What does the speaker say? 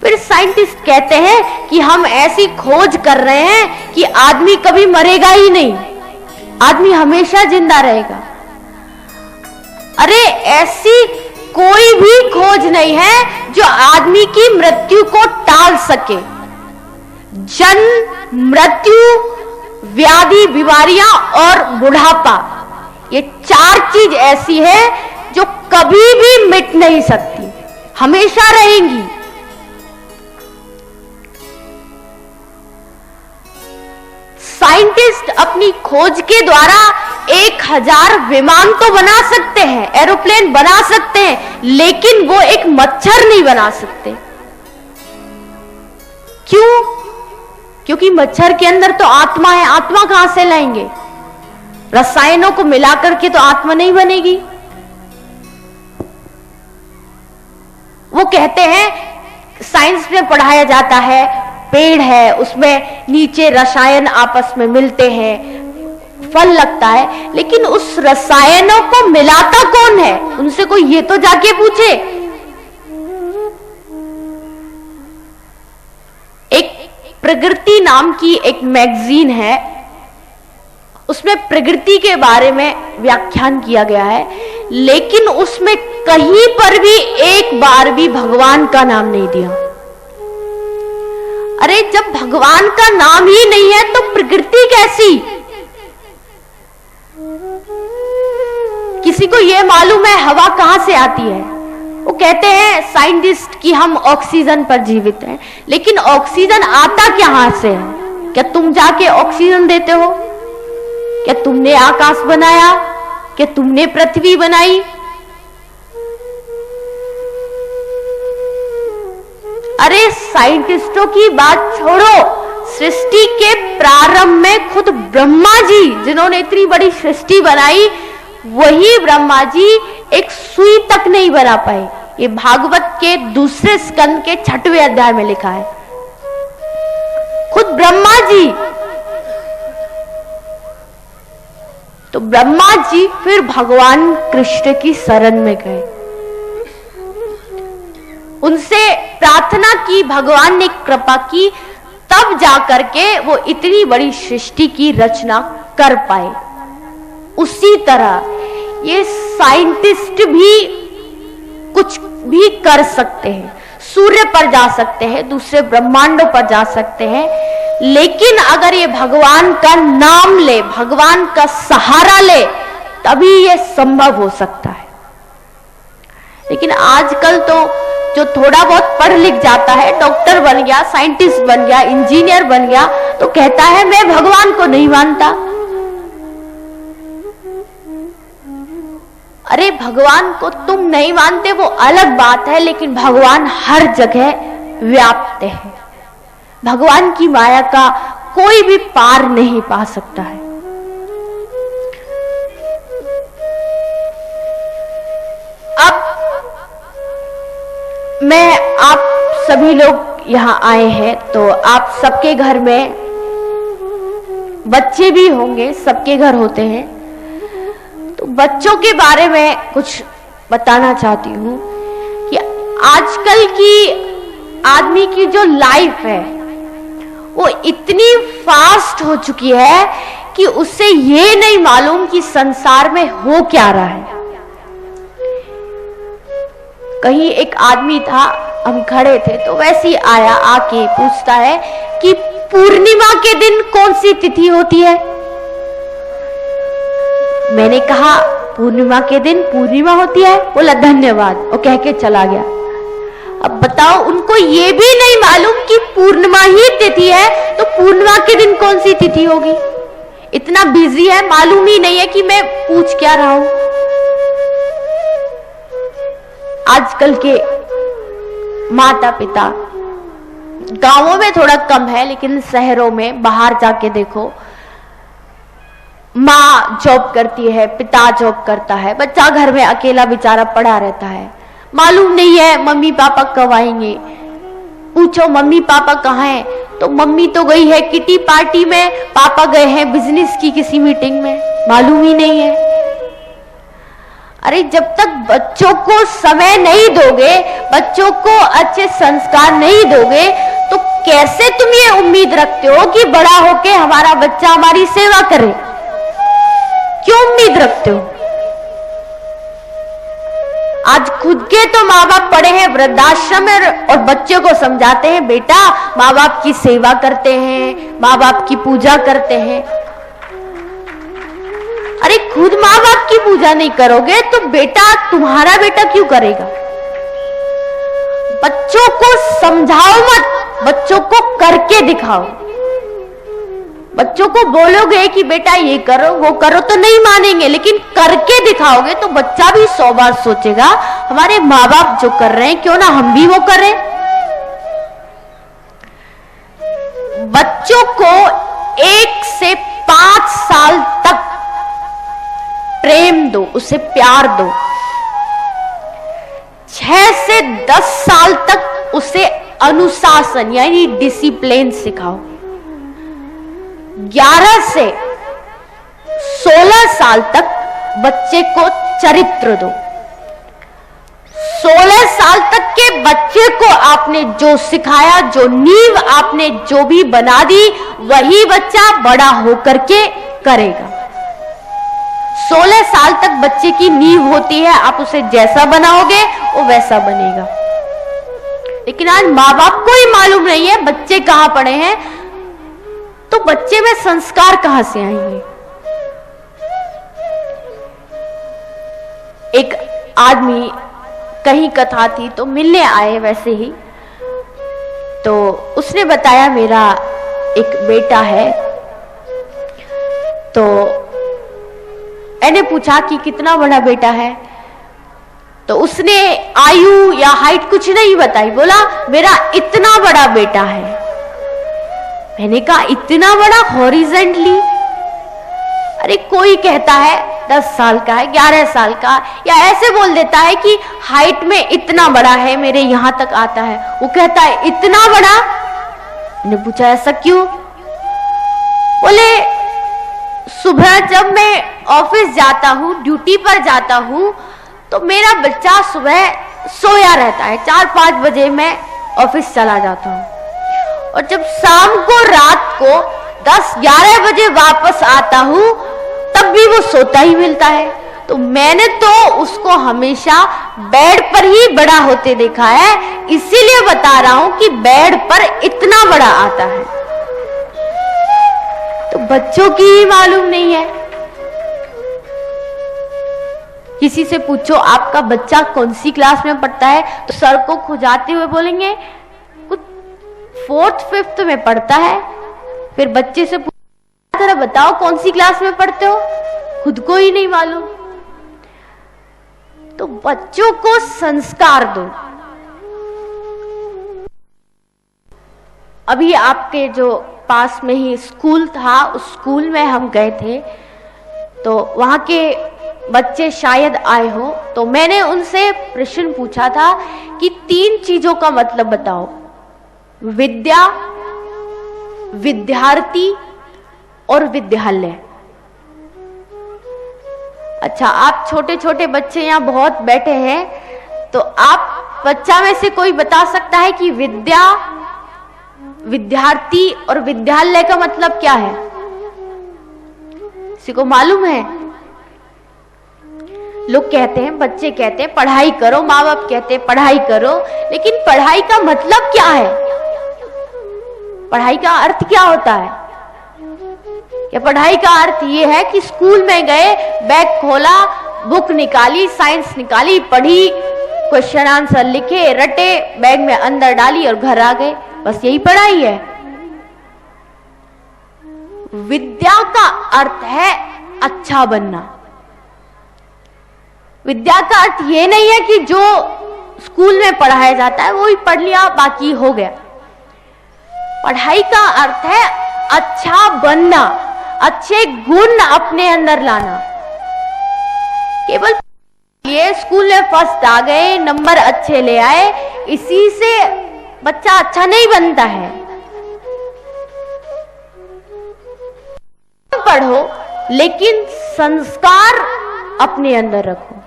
फिर साइंटिस्ट कहते हैं कि हम ऐसी खोज कर रहे हैं कि आदमी कभी मरेगा ही नहीं, आदमी हमेशा जिंदा रहेगा। अरे ऐसी कोई भी खोज नहीं है जो आदमी की मृत्यु को टाल सके। जन्म, मृत्यु, व्याधि, बीमारियां और बुढ़ापा, ये चार चीज ऐसी है जो कभी भी मिट नहीं सकती, हमेशा रहेंगी। साइंटिस्ट अपनी खोज के द्वारा 1000 विमान तो बना सकते हैं, एरोप्लेन बना सकते हैं, लेकिन वो एक मच्छर नहीं बना सकते। क्यों? क्योंकि मच्छर के अंदर तो आत्मा है, आत्मा कहां से लाएंगे? रसायनों को मिलाकर के तो आत्मा नहीं बनेगी। वो कहते हैं, साइंस में पढ़ाया जाता है, पेड़ है उसमें नीचे रसायन आपस में मिलते हैं, फल लगता है, लेकिन उस रसायनों को मिलाता कौन है? उनसे कोई ये तो जाके पूछे। एक प्रकृति नाम की एक मैगजीन है, उसमें प्रकृति के बारे में व्याख्यान किया गया है, लेकिन उसमें कहीं पर भी एक बार भी भगवान का नाम नहीं दिया। अरे जब भगवान का नाम ही नहीं है तो प्रकृति कैसी? किसी को यह मालूम है हवा कहां से आती है? वो कहते हैं साइंटिस्ट कि हम ऑक्सीजन पर जीवित हैं, लेकिन ऑक्सीजन आता कहां से है? क्या तुम जाके ऑक्सीजन देते हो? क्या तुमने आकाश बनाया? क्या तुमने पृथ्वी बनाई? अरे साइंटिस्टों की बात छोड़ो, सृष्टि के प्रारंभ में खुद ब्रह्मा जी, जिन्होंने इतनी बड़ी सृष्टि बनाई, वही ब्रह्मा जी एक सुई तक नहीं बना पाए। ये भागवत के दूसरे स्कंद के 6वें अध्याय में लिखा है, खुद ब्रह्मा जी। तो ब्रह्मा जी फिर भगवान कृष्ण की शरण में गए, उनसे प्रार्थना की, भगवान ने कृपा की, तब जाकर के वो इतनी बड़ी सृष्टि की रचना कर पाए। उसी तरह ये साइंटिस्ट भी कुछ भी कर सकते हैं, सूर्य पर जा सकते हैं, दूसरे ब्रह्मांडों पर जा सकते हैं, लेकिन अगर ये भगवान का नाम ले, भगवान का सहारा ले, तभी ये संभव हो सकता है। लेकिन आजकल तो जो थोड़ा बहुत पढ़ लिख जाता है, डॉक्टर बन गया, साइंटिस्ट बन गया, इंजीनियर बन गया, तो कहता है मैं भगवान को नहीं मानता। अरे भगवान को तुम नहीं मानते वो अलग बात है, लेकिन भगवान हर जगह व्याप्त है। भगवान की माया का कोई भी पार नहीं पा सकता है। अब मैं, आप सभी लोग यहाँ आए हैं, तो आप सबके घर में बच्चे भी होंगे, सबके घर होते हैं, तो बच्चों के बारे में कुछ बताना चाहती हूँ कि आजकल की आदमी की जो लाइफ है वो इतनी फास्ट हो चुकी है कि उससे ये नहीं मालूम कि संसार में हो क्या रहा है। कहीं एक आदमी था, हम खड़े थे, तो वैसे ही आया, आके पूछता है कि पूर्णिमा के दिन कौन सी तिथि होती है? मैंने कहा पूर्णिमा के दिन पूर्णिमा होती है। बोला धन्यवाद, और कह के चला गया। अब बताओ, उनको ये भी नहीं मालूम कि पूर्णिमा ही तिथि है, तो पूर्णिमा के दिन कौन सी तिथि होगी? इतना बिजी है, मालूम ही नहीं है कि मैं पूछ क्या रहा हूं। आजकल के माता पिता, गांवों में थोड़ा कम है, लेकिन शहरों में बाहर जाके देखो, माँ जॉब करती है, पिता जॉब करता है, बच्चा घर में अकेला बेचारा पड़ा रहता है, मालूम नहीं है मम्मी पापा कब आएंगे। पूछो मम्मी पापा कहाँ हैं, तो मम्मी तो गई है किटी पार्टी में, पापा गए हैं बिजनेस की किसी मीटिंग में, मालूम ही नहीं है। अरे जब तक बच्चों को समय नहीं दोगे, बच्चों को अच्छे संस्कार नहीं दोगे, तो कैसे तुम ये उम्मीद रखते हो कि बड़ा होके हमारा बच्चा हमारी सेवा करे? क्यों उम्मीद रखते हो? आज खुद के तो माँ बाप पड़े हैं वृद्धाश्रम में और बच्चों को समझाते हैं, बेटा माँ बाप की सेवा करते हैं, माँ बाप की पूजा करते हैं। अरे खुद माँ बाप की पूजा नहीं करोगे तो बेटा, तुम्हारा बेटा क्यों करेगा? बच्चों को समझाओ मत, बच्चों को करके दिखाओ। बच्चों को बोलोगे कि बेटा ये करो वो करो तो नहीं मानेंगे, लेकिन करके दिखाओगे तो बच्चा भी 100 बार सोचेगा, हमारे माँ बाप जो कर रहे हैं क्यों ना हम भी वो करें। बच्चों को 1 से 5 साल तक प्रेम दो, उसे प्यार दो। 6 से 10 साल तक उसे अनुशासन यानी डिसिप्लिन सिखाओ। 11 से 16 साल तक बच्चे को चरित्र दो। 16 साल तक के बच्चे को आपने जो सिखाया, जो नींव आपने जो भी बना दी, वही बच्चा बड़ा होकर के करेगा। 16 साल तक बच्चे की नींव होती है, आप उसे जैसा बनाओगे वो वैसा बनेगा। लेकिन आज माँ बाप को ही मालूम नहीं है बच्चे कहां पड़े हैं, तो बच्चे में संस्कार कहां से आएंगे? एक आदमी कहीं कथा थी तो मिलने आए वैसे ही, तो उसने बताया मेरा एक बेटा है। तो मैंने पूछा कि कितना बड़ा बेटा है, तो उसने आयु या हाइट कुछ नहीं बताई, बोला मेरा इतना बड़ा बेटा है। मैंने कहा इतना बड़ा हॉरिजेंटली? अरे कोई कहता है 10 साल का है, 11 साल का, या ऐसे बोल देता है कि हाइट में इतना बड़ा है, मेरे यहां तक आता है। वो कहता है इतना बड़ा। मैंने पूछा ऐसा क्यों? बोले सुबह जब मैं ऑफिस जाता हूँ, ड्यूटी पर जाता हूँ, तो मेरा बच्चा सुबह सोया रहता है, 4-5 बजे मैं ऑफिस चला जाता हूँ, और जब शाम को रात को 10-11 बजे वापस आता हूँ तब भी वो सोता ही मिलता है। तो मैंने तो उसको हमेशा बेड पर ही बड़ा होते देखा है, इसीलिए बता रहा हूं कि बेड पर इतना बड़ा आता है। तो बच्चों की ही मालूम नहीं है। किसी से पूछो आपका बच्चा कौन सी क्लास में पढ़ता है, तो सर को खुजाते हुए बोलेंगे कुछ 4th-5th में पढ़ता है। फिर बच्चे से जरा बताओ कौन सी क्लास में पढ़ते हो, खुद को ही नहीं मालूम। तो बच्चों को संस्कार दो। अभी आपके जो पास में ही स्कूल था, उस स्कूल में हम गए थे, तो वहां के बच्चे शायद आए हो, तो मैंने उनसे प्रश्न पूछा था कि 3 चीजों का मतलब बताओ, विद्या, विद्यार्थी और विद्यालय। अच्छा, आप छोटे छोटे बच्चे यहाँ बहुत बैठे हैं, तो आप बच्चा में से कोई बता सकता है कि विद्या, विद्यार्थी और विद्यालय का मतलब क्या है? किसी को मालूम है? लोग कहते हैं, बच्चे कहते हैं पढ़ाई करो, माँ बाप कहते हैं पढ़ाई करो, लेकिन पढ़ाई का मतलब क्या है? पढ़ाई का अर्थ क्या होता है? या पढ़ाई का अर्थ ये है कि स्कूल में गए, बैग खोला, बुक निकाली, साइंस निकाली, पढ़ी, क्वेश्चन आंसर लिखे, रटे, बैग में अंदर डाली और घर आ गए, बस यही पढ़ाई है? विद्या का अर्थ है अच्छा बनना। विद्या का अर्थ ये नहीं है कि जो स्कूल में पढ़ाया जाता है वो ही पढ़ लिया बाकी हो गया। पढ़ाई का अर्थ है अच्छा बनना, अच्छे गुण अपने अंदर लाना। केवल ये स्कूल में फर्स्ट आ गए, नंबर अच्छे ले आए, इसी से बच्चा अच्छा नहीं बनता है। पढ़ो लेकिन संस्कार अपने अंदर रखो।